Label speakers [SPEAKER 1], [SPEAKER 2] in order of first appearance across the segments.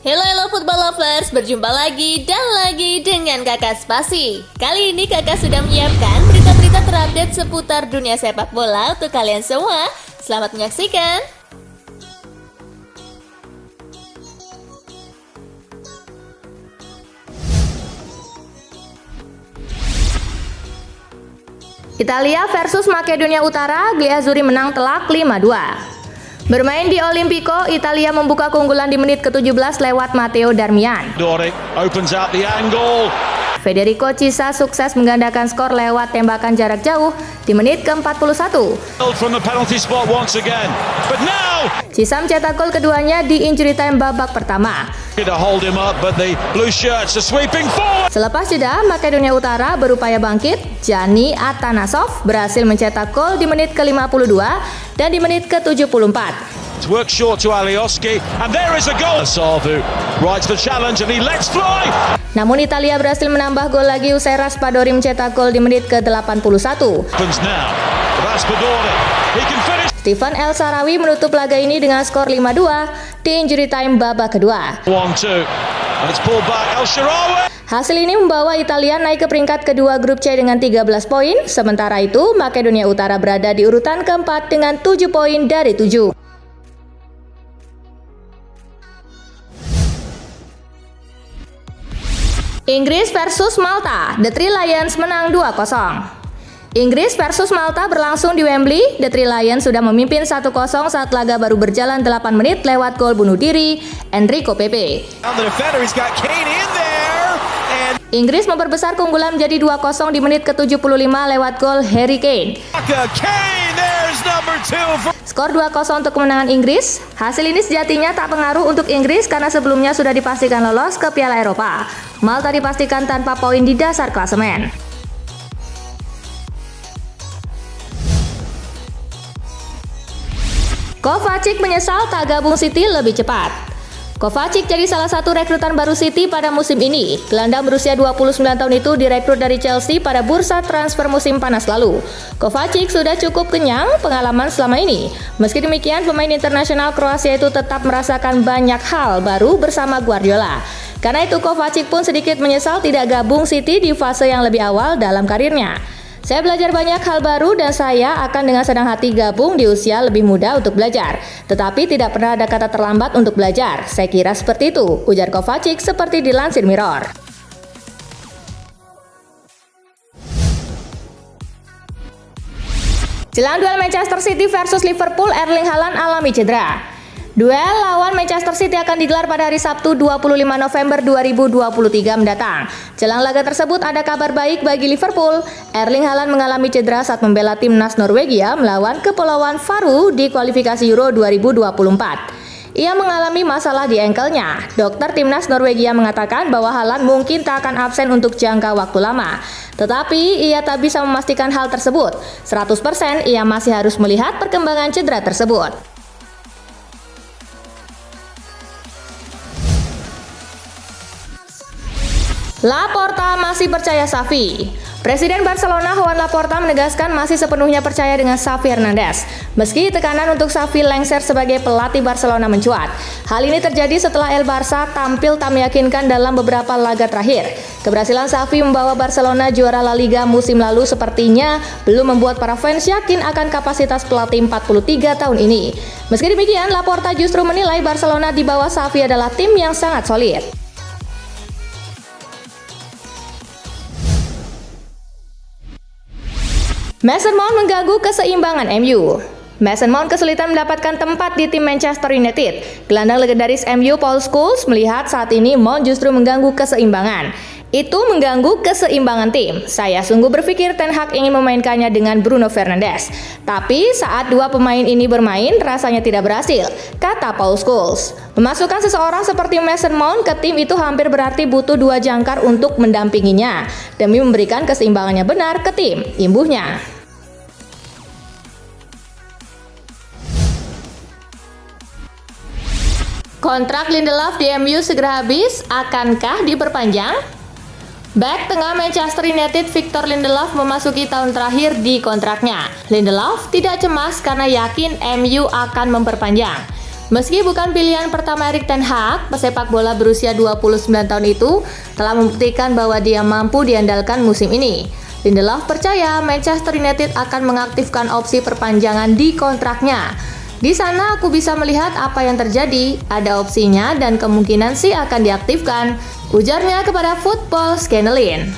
[SPEAKER 1] Hello football lovers, berjumpa lagi dan lagi dengan Kakak Spasi. Kali ini Kakak sudah menyiapkan berita-berita terupdate seputar dunia sepak bola untuk kalian semua. Selamat menyaksikan.
[SPEAKER 2] Italia versus Makedonia Utara, Gli Azzurri menang telak 5-2. Bermain di Olimpico, Italia membuka keunggulan di menit ke-17 lewat Matteo Darmian.
[SPEAKER 3] Doric opens out the angle.
[SPEAKER 2] Federico Chiesa sukses menggandakan skor lewat tembakan jarak jauh di menit ke-41.
[SPEAKER 3] From the penalty spot once again. But now
[SPEAKER 2] Chiesa mencetak gol keduanya di injury time babak pertama.
[SPEAKER 3] to hold him up, but the blue shirts are sweeping forward.
[SPEAKER 2] Selepas jeda, Makedonia Utara berupaya bangkit. Gianni Atanasov berhasil mencetak gol di menit ke-52 dan di menit ke-74.
[SPEAKER 3] It's work short to Alioski, and there is a goal. Savu rides the challenge and he lets fly.
[SPEAKER 2] Namun Italia berhasil menambah gol lagi usai Raspadori mencetak gol di menit ke-81.
[SPEAKER 3] Opens now. Raspadori. He can finish.
[SPEAKER 2] Stefan El Shaarawy menutup laga ini dengan skor 5-2 di injury time babak kedua.
[SPEAKER 3] 1-2. And it's pulled back. El Shaarawy.
[SPEAKER 2] Hasil ini membawa Italia naik ke peringkat kedua grup C dengan 13 poin. Sementara itu, Makedonia Utara berada di urutan keempat dengan 7 poin dari 7. Inggris versus Malta, The Three Lions menang 2-0. Inggris versus Malta berlangsung di Wembley. The Three Lions sudah memimpin 1-0 saat laga baru berjalan 8 menit lewat gol bunuh diri Enrico Pepe. Inggris memperbesar keunggulan menjadi 2-0 di menit ke-75 lewat gol Harry Kane. Skor 2-0 untuk kemenangan Inggris. Hasil ini sejatinya tak pengaruh untuk Inggris karena sebelumnya sudah dipastikan lolos ke Piala Eropa. Malta dipastikan tanpa poin di dasar klasemen. Kovacic menyesal tak gabung City lebih cepat. Kovacic jadi salah satu rekrutan baru City pada musim ini. Gelandang berusia 29 tahun itu direkrut dari Chelsea pada bursa transfer musim panas lalu. Kovacic sudah cukup kenyang pengalaman selama ini. Meski demikian, pemain internasional Kroasia itu tetap merasakan banyak hal baru bersama Guardiola. Karena itu Kovacic pun sedikit menyesal tidak gabung City di fase yang lebih awal dalam karirnya. Saya belajar banyak hal baru dan saya akan dengan senang hati gabung di usia lebih muda untuk belajar. Tetapi tidak pernah ada kata terlambat untuk belajar. Saya kira seperti itu, ujar Kovacic seperti dilansir Mirror. Jelang duel Manchester City versus Liverpool, Erling Haaland alami cedera. Duel lawan Manchester City akan digelar pada hari Sabtu 25 November 2023 mendatang. Jelang laga tersebut ada kabar baik bagi Liverpool. Erling Haaland mengalami cedera saat membela timnas Norwegia melawan Kepulauan Faroe di kualifikasi Euro 2024. Ia mengalami masalah di ankle-nya. Dokter timnas Norwegia mengatakan bahwa Haaland mungkin tak akan absen untuk jangka waktu lama. Tetapi ia tak bisa memastikan hal tersebut. 100% ia masih harus melihat perkembangan cedera tersebut. Laporta masih percaya Xavi. Presiden Barcelona Joan Laporta menegaskan masih sepenuhnya percaya dengan Xavi Hernandez. Meski tekanan untuk Xavi lengser sebagai pelatih Barcelona mencuat. Hal ini terjadi setelah El Barça tampil tak meyakinkan dalam beberapa laga terakhir. Keberhasilan Xavi membawa Barcelona juara La Liga musim lalu sepertinya belum membuat para fans yakin akan kapasitas pelatih 43 tahun ini. Meski demikian, Laporta justru menilai Barcelona di bawah Xavi adalah tim yang sangat solid. Mason Mount mengganggu keseimbangan MU. Mason Mount kesulitan mendapatkan tempat di tim Manchester United. Gelandang legendaris MU Paul Scholes melihat saat ini Mount justru mengganggu keseimbangan. Itu mengganggu keseimbangan tim. Saya sungguh berpikir Ten Hag ingin memainkannya dengan Bruno Fernandes. Tapi saat dua pemain ini bermain rasanya tidak berhasil, kata Paul Scholes. Memasukkan seseorang seperti Mason Mount ke tim itu hampir berarti butuh dua jangkar untuk mendampinginya demi memberikan keseimbangannya benar ke tim, imbuhnya. Kontrak Lindelof di MU segera habis, akankah diperpanjang? Bek tengah Manchester United Victor Lindelof memasuki tahun terakhir di kontraknya. Lindelof tidak cemas karena yakin MU akan memperpanjang. Meski bukan pilihan pertama Erik ten Hag, pesepak bola berusia 29 tahun itu telah membuktikan bahwa dia mampu diandalkan musim ini. Lindelof percaya Manchester United akan mengaktifkan opsi perpanjangan di kontraknya. Di sana aku bisa melihat apa yang terjadi, ada opsinya dan kemungkinan sih akan diaktifkan, ujarnya kepada Football Scandalin.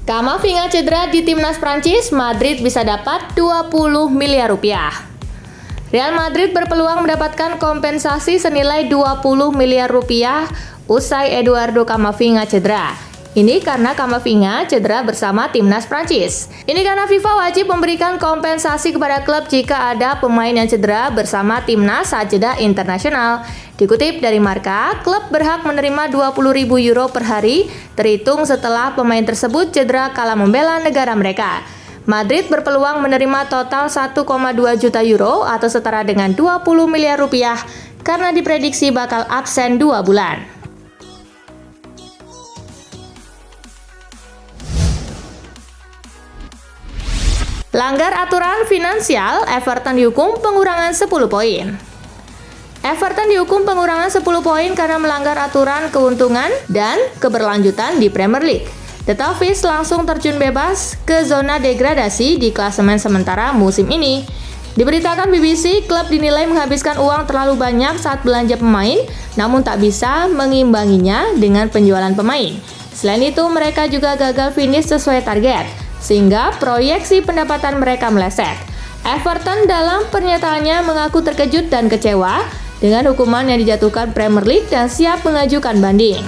[SPEAKER 2] Camavinga cedera di timnas Prancis, Madrid bisa dapat 20 miliar rupiah. Real Madrid berpeluang mendapatkan kompensasi senilai 20 miliar rupiah usai Eduardo Camavinga cedera. Ini karena Camavinga cedera bersama timnas Prancis. Ini karena FIFA wajib memberikan kompensasi kepada klub jika ada pemain yang cedera bersama timnas saat jeda internasional. Dikutip dari Marca, klub berhak menerima 20.000 euro per hari terhitung setelah pemain tersebut cedera kala membela negara mereka. Madrid berpeluang menerima total 1,2 juta euro atau setara dengan 20 miliar rupiah karena diprediksi bakal absen 2 bulan. Langgar aturan finansial, Everton dihukum pengurangan 10 poin. Everton dihukum pengurangan 10 poin karena melanggar aturan keuntungan dan keberlanjutan di Premier League. The Toffees langsung terjun bebas ke zona degradasi di klasemen sementara musim ini. Diberitakan BBC, klub dinilai menghabiskan uang terlalu banyak saat belanja pemain, namun tak bisa mengimbanginya dengan penjualan pemain. Selain itu, mereka juga gagal finish sesuai target, sehingga proyeksi pendapatan mereka meleset. Everton dalam pernyataannya mengaku terkejut dan kecewa dengan hukuman yang dijatuhkan Premier League dan siap mengajukan banding.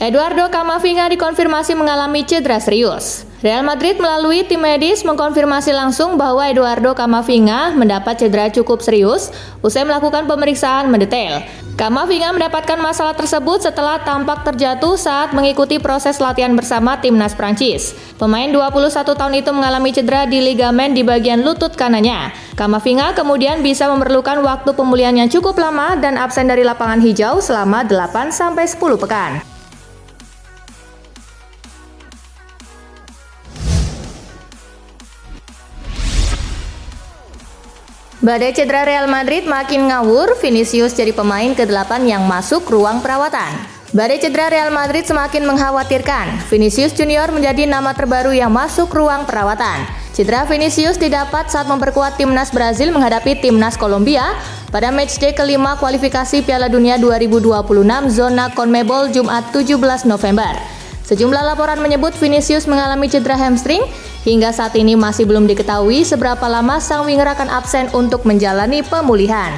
[SPEAKER 2] Eduardo Camavinga dikonfirmasi mengalami cedera serius. Real Madrid melalui tim medis mengkonfirmasi langsung bahwa Eduardo Camavinga mendapat cedera cukup serius usai melakukan pemeriksaan mendetail. Camavinga mendapatkan masalah tersebut setelah tampak terjatuh saat mengikuti proses latihan bersama timnas Prancis. Pemain 21 tahun itu mengalami cedera di ligamen di bagian lutut kanannya. Camavinga kemudian bisa memerlukan waktu pemulihan yang cukup lama dan absen dari lapangan hijau selama 8-10 pekan. Badai cedera Real Madrid makin ngawur, Vinicius jadi pemain ke-8 yang masuk ruang perawatan. Badai cedera Real Madrid semakin mengkhawatirkan. Vinicius Junior menjadi nama terbaru yang masuk ruang perawatan. Cedera Vinicius didapat saat memperkuat timnas Brazil menghadapi timnas Kolombia pada matchday kelima kualifikasi Piala Dunia 2026 zona CONMEBOL Jumat 17 November. Sejumlah laporan menyebut Vinicius mengalami cedera hamstring. Hingga saat ini masih belum diketahui seberapa lama sang winger akan absen untuk menjalani pemulihan.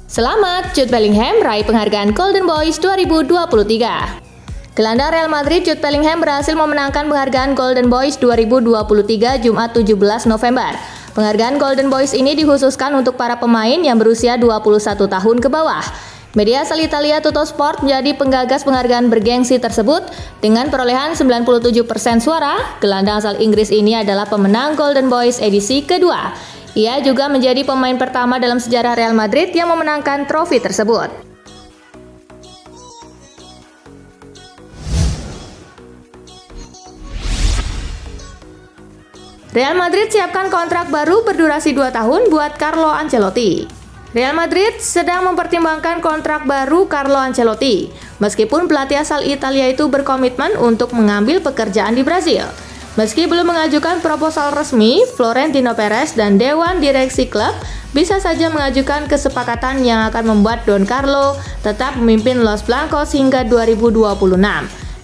[SPEAKER 2] Selamat, Jude Bellingham raih penghargaan Golden Boys 2023. Gelandang Real Madrid Jude Bellingham berhasil memenangkan penghargaan Golden Boys 2023 Jumat 17 November. Penghargaan Golden Boys ini dikhususkan untuk para pemain yang berusia 21 tahun ke bawah. Media asal Italia Tuttosport menjadi penggagas penghargaan bergengsi tersebut dengan perolehan 97% suara. Gelandang asal Inggris ini adalah pemenang Golden Boys edisi kedua. Ia juga menjadi pemain pertama dalam sejarah Real Madrid yang memenangkan trofi tersebut. Real Madrid siapkan kontrak baru berdurasi 2 tahun buat Carlo Ancelotti. Real Madrid sedang mempertimbangkan kontrak baru Carlo Ancelotti, meskipun pelatih asal Italia itu berkomitmen untuk mengambil pekerjaan di Brasil. Meski belum mengajukan proposal resmi, Florentino Perez dan Dewan Direksi klub bisa saja mengajukan kesepakatan yang akan membuat Don Carlo tetap memimpin Los Blancos hingga 2026.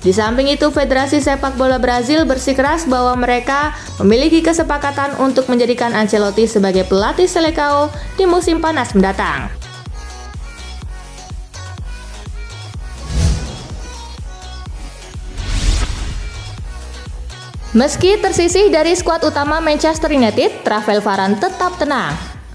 [SPEAKER 2] Di samping itu, Federasi Sepak Bola Brazil bersikeras bahwa mereka memiliki kesepakatan untuk menjadikan Ancelotti sebagai pelatih Seleção di musim panas mendatang. Meski tersisih dari skuad utama Manchester United, Rafael Varane tetap tenang.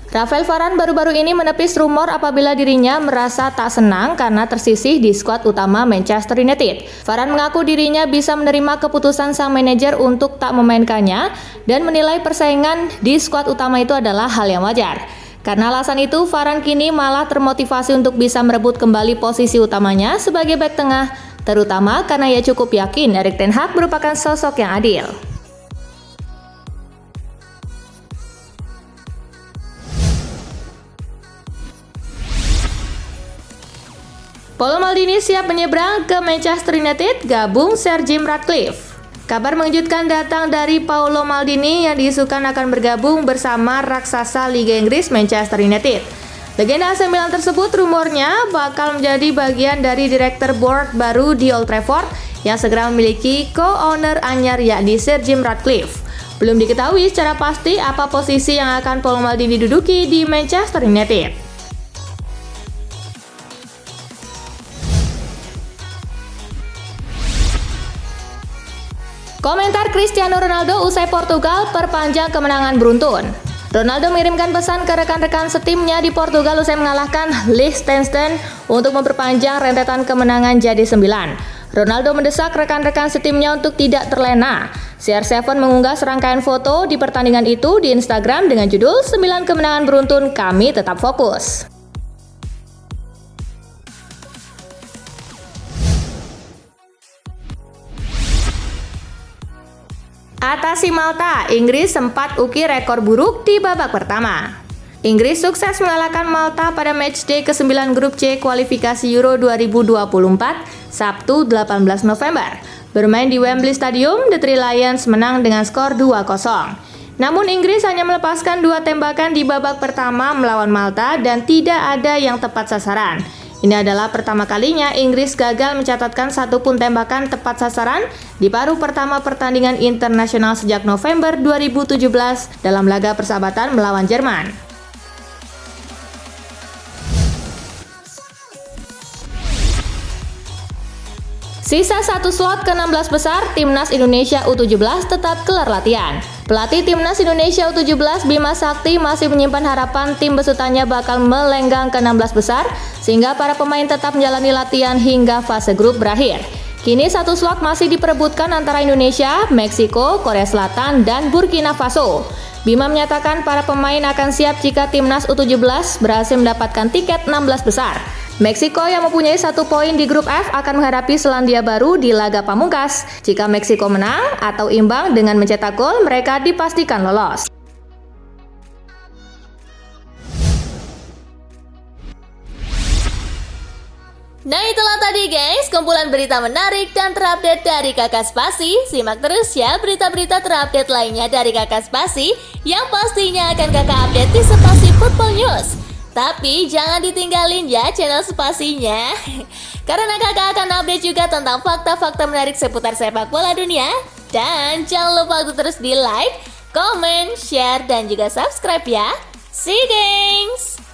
[SPEAKER 2] Rafael Varane baru-baru ini menepis rumor apabila dirinya merasa tak senang karena tersisih di skuad utama Manchester United. Varane mengaku dirinya bisa menerima keputusan sang manajer untuk tak memainkannya dan menilai persaingan di skuad utama itu adalah hal yang wajar. Karena alasan itu, Varane kini malah termotivasi untuk bisa merebut kembali posisi utamanya sebagai bek tengah, terutama karena ia cukup yakin Erik ten Hag merupakan sosok yang adil. Paolo Maldini siap menyeberang ke Manchester United, gabung Sir Jim Ratcliffe. Kabar mengejutkan datang dari Paolo Maldini yang diisukan akan bergabung bersama raksasa Liga Inggris Manchester United. Legenda AC Milan tersebut rumornya bakal menjadi bagian dari direktur board baru di Old Trafford yang segera memiliki co-owner anyar yakni Sir Jim Ratcliffe. Belum diketahui secara pasti apa posisi yang akan Paolo Maldini duduki di Manchester United. Komentar Cristiano Ronaldo usai Portugal perpanjang kemenangan beruntun. Ronaldo mengirimkan pesan ke rekan-rekan setimnya di Portugal usai mengalahkan Liechtenstein untuk memperpanjang rentetan kemenangan jadi 9. Ronaldo mendesak rekan-rekan setimnya untuk tidak terlena. CR7 mengunggah serangkaian foto di pertandingan itu di Instagram dengan judul 9 kemenangan beruntun, kami tetap fokus. Atasi Malta, Inggris sempat ukir rekor buruk di babak pertama. Inggris sukses mengalahkan Malta pada matchday ke-9 grup C kualifikasi Euro 2024, Sabtu 18 November. Bermain di Wembley Stadium, The Three Lions menang dengan skor 2-0. Namun Inggris hanya melepaskan 2 tembakan di babak pertama melawan Malta dan tidak ada yang tepat sasaran. Ini adalah pertama kalinya Inggris gagal mencatatkan satupun tembakan tepat sasaran di paruh pertama pertandingan internasional sejak November 2017 dalam laga persahabatan melawan Jerman. Sisa 1 slot ke-16 besar, Timnas Indonesia U17 tetap gelar latihan. Pelatih Timnas Indonesia U17 Bima Sakti masih menyimpan harapan tim besutannya bakal melenggang ke 16 besar, sehingga para pemain tetap menjalani latihan hingga fase grup berakhir. Kini 1 slot masih diperebutkan antara Indonesia, Meksiko, Korea Selatan, dan Burkina Faso. Bima menyatakan para pemain akan siap jika Timnas U17 berhasil mendapatkan tiket 16 besar. Meksiko yang mempunyai 1 poin di grup F akan menghadapi Selandia Baru di laga pamungkas. Jika Meksiko menang atau imbang dengan mencetak gol, mereka dipastikan lolos.
[SPEAKER 1] Nah itulah tadi guys, kumpulan berita menarik dan terupdate dari Kakak Spasi. Simak terus ya berita-berita terupdate lainnya dari Kakak Spasi yang pastinya akan Kakak update di Spasi Football News. Tapi jangan ditinggalin ya channel Spasinya, karena kakak akan update juga tentang fakta-fakta menarik seputar sepak bola dunia. Dan jangan lupa untuk terus di like, comment, share, dan juga subscribe ya. See you guys!